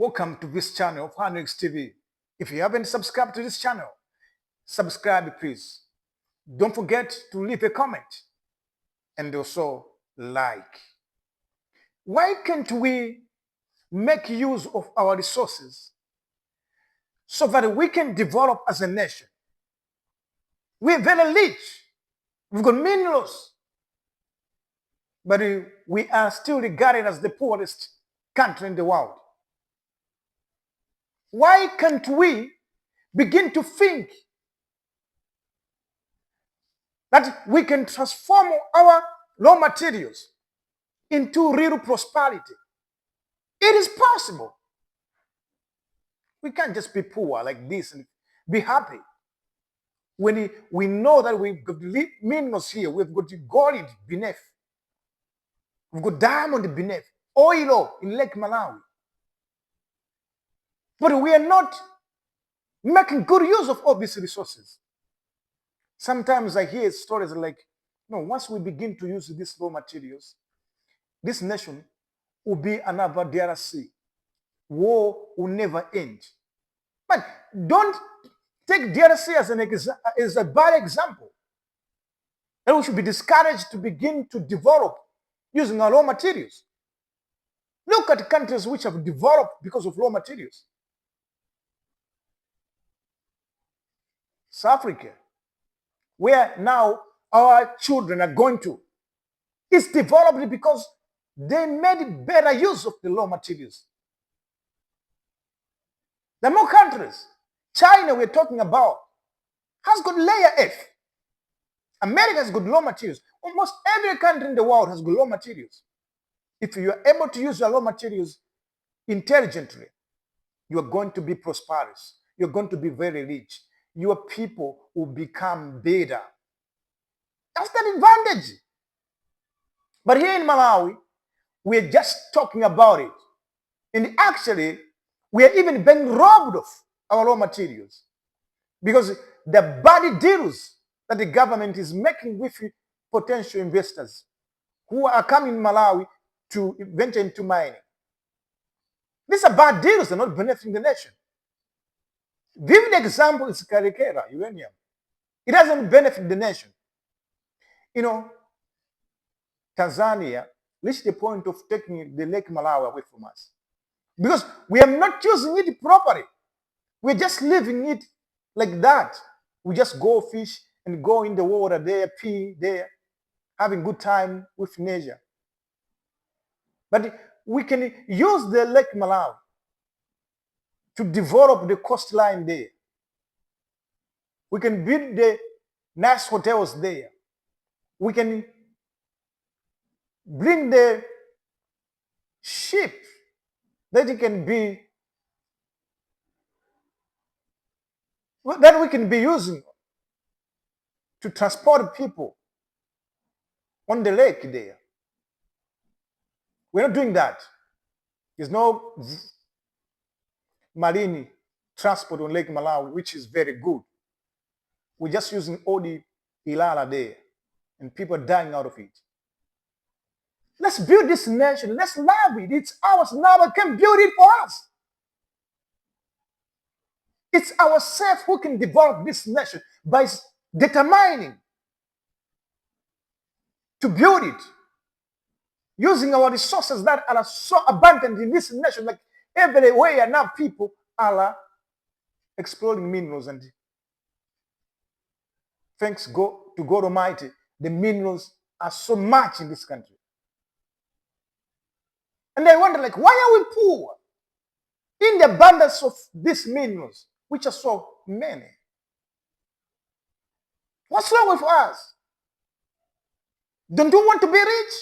Welcome to this channel of Hanrix TV. If you haven't subscribed to this channel, subscribe please. Don't forget to leave a comment and also like. Why can't we make use of our resources so that we can develop as a nation? We're very rich. We've got minerals, but we are still regarded as the poorest country in the world. Why can't we begin to think that we can transform our raw materials into real prosperity? It is possible. We can't just be poor like this and be happy. When we know that we've got minerals here, we've got gold beneath, we've got diamond beneath, oil in Lake Malawi. But we are not making good use of all these resources. Sometimes I hear stories like, no, once we begin to use these raw materials, this nation will be another DRC. War will never end. But don't take DRC as a bad example. And we should be discouraged to begin to develop using our raw materials. Look at countries which have developed because of raw materials. South Africa, where now our children are going to, is developed because they made better use of the raw materials. There are more countries. China, we're talking about, has got layer F. America has got raw materials. Almost every country in the world has got raw materials. If you are able to use your raw materials intelligently, you are going to be prosperous. You're going to be very rich. Your people will become better. That's the advantage. But here in Malawi, we're just talking about it. And actually, we are even being robbed of our raw materials because the bad deals that the government is making with potential investors who are coming in Malawi to venture into mining. These are bad deals, they're not benefiting the nation. Vivid example is Karikera, uranium. It doesn't benefit the nation. You know, Tanzania reached the point of taking the Lake Malawi away from us because we are not using it properly. We're just leaving it like that. We just go fish and go in the water there, pee there, having good time with nature. But we can use the Lake Malawi to develop the coastline there. We can build the nice hotels there. We can bring the ship that it can be, that we can be using to transport people on the lake there. We're not doing that. There's no marine transport on Lake Malawi, which is very good. We're just using all the Ilala there, and people are dying out of it. Let's build this nation. Let's love it. It's ours now. We can build it for us. It's ourselves who can develop this nation by determining to build it using our resources that are so abundant in this nation. Like everywhere now, people are exploring minerals, and thanks to God Almighty, the minerals are so much in this country. And I wonder, like, why are we poor in the abundance of these minerals, which are so many? What's wrong with us? Don't you want to be rich?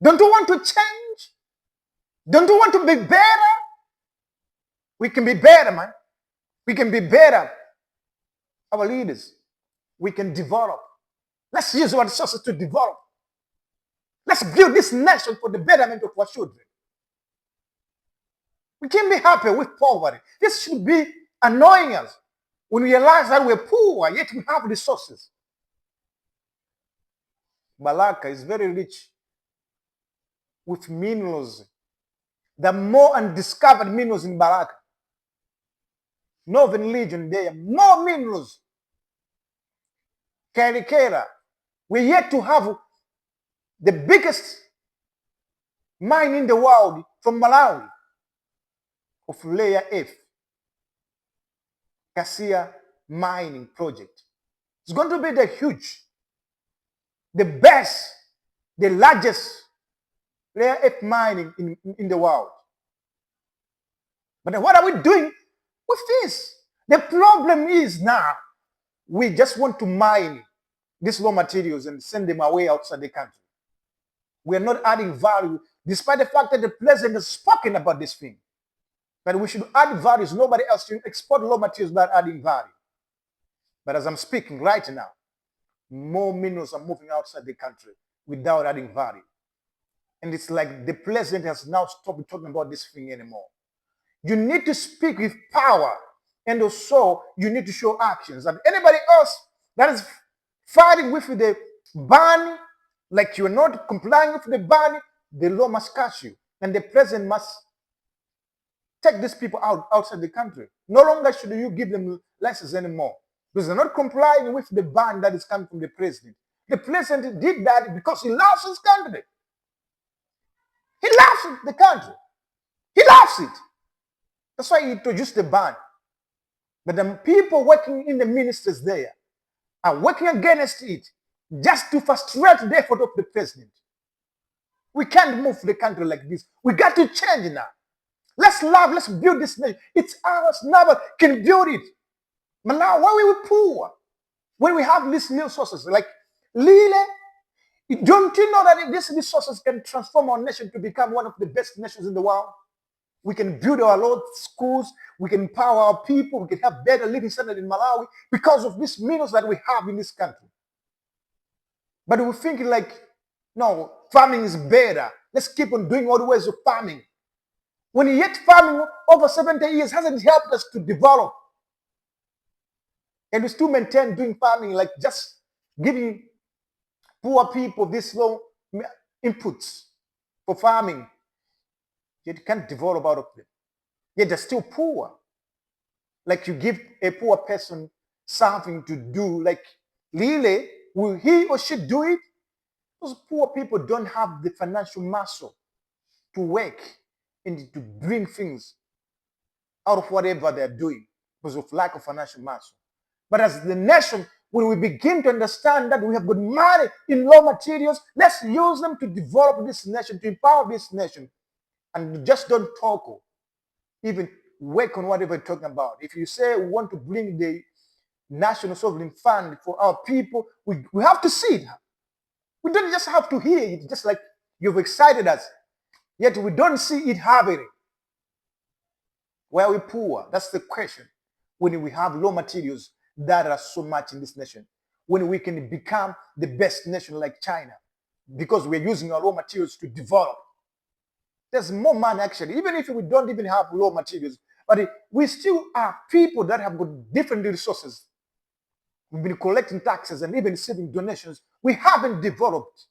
Don't you want to change? Don't you want to be better? We can be better, man. We can be better. Our leaders, we can develop. Let's use our resources to develop. Let's build this nation for the betterment of our children. We can't be happy with poverty. This should be annoying us when we realize that we're poor, yet we have resources. Malacca is very rich with minerals There are more undiscovered minerals in Baraka. Northern Legion, there are more minerals. Karikera. We're yet to have the biggest mine in the world from Malawi of layer F. Kasia mining project. It's going to be the huge, the best, the largest layer F mining in the world. But what are we doing with this? The problem is now we just want to mine these raw materials and send them away outside the country. We are not adding value, despite the fact that the president has spoken about this thing. But we should add values. Nobody else should export raw materials without adding value. But as I'm speaking right now, more minerals are moving outside the country without adding value. And it's like the president has now stopped talking about this thing anymore. You need to speak with power, and also you need to show actions. And anybody else that is fighting with the ban, like you're not complying with the ban, the law must catch you. And the president must take these people outside the country. No longer should you give them license anymore, because they're not complying with the ban that is coming from the president. The president did that because he loves his country. He loves the country. He loves it. That's why he introduced the ban. But the people working in the ministers there are working against it just to frustrate the effort of the president. We can't move the country like this. We got to change now. Let's love, let's build this nation. It's ours. Nobody can build it. But now, why are we poor? When we have these resources, like Lille, don't you know that these resources can transform our nation to become one of the best nations in the world? We can build our own schools. We can empower our people. We can have better living standard in Malawi because of these minerals that we have in this country. But we think like, no, farming is better. Let's keep on doing all the ways of farming. When yet farming over 70 years hasn't helped us to develop. And we still maintain doing farming, like just giving poor people these low inputs for farming. Yet you can't develop out of them. Yet they're still poor. Like you give a poor person something to do, like Lile, will he or she do it? Those poor people don't have the financial muscle to work and to bring things out of whatever they're doing because of lack of financial muscle. But as the nation, when we begin to understand that we have good money in raw materials, let's use them to develop this nation, to empower this nation. And just don't talk or even work on whatever you're talking about. If you say we want to bring the National Sovereign Fund for our people, we have to see it. We don't just have to hear it, just like you've excited us. Yet we don't see it happening. Why are we poor? That's the question. When we have raw materials that are so much in this nation, when we can become the best nation like China, because we're using our raw materials to develop. There's more money actually, even if we don't even have raw materials, but we still are people that have got different resources. We've been collecting taxes and even receiving donations. We haven't developed.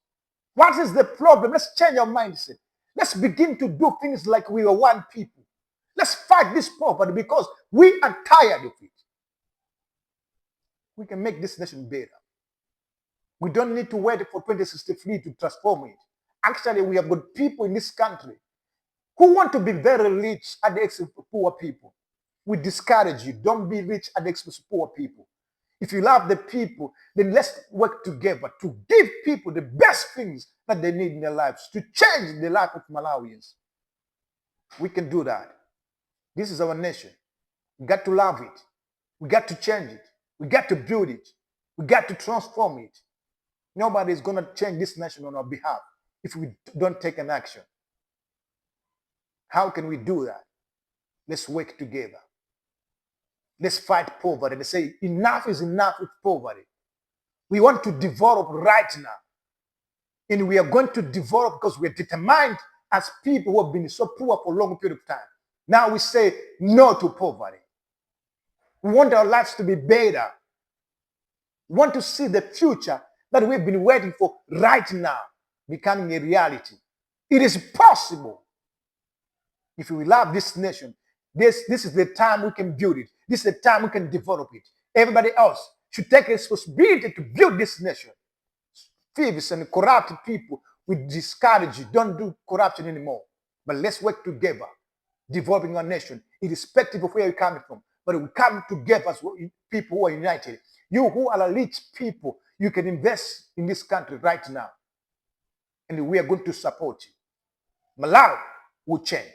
What is the problem? Let's change our mindset. Let's begin to do things like we are one people. Let's fight this poverty because we are tired of it. We can make this nation better. We don't need to wait for 2063 to transform it. Actually, we have got people in this country who want to be very rich at the expense of poor people. We discourage you. Don't be rich at the expense of poor people. If you love the people, then let's work together to give people the best things that they need in their lives, to change the life of Malawians. We can do that. This is our nation. We got to love it. We got to change it. We got to build it. We got to transform it. Nobody is going to change this nation on our behalf if we don't take an action. How can we do that? Let's work together. Let's fight poverty. They say enough is enough with poverty. We want to develop right now. And we are going to develop because we're determined as people who have been so poor for a long period of time. Now we say no to poverty. We want our lives to be better. We want to see the future that we've been waiting for right now becoming a reality. It is possible. If we love this nation, this is the time we can build it. This is the time we can develop it. Everybody else should take responsibility to build this nation. Thieves and corrupt people, we discourage you. Don't do corruption anymore. But let's work together, developing our nation, irrespective of where we're coming from. But we come together as people who are united. You who are rich people, you can invest in this country right now. And we are going to support you. Malawi will change.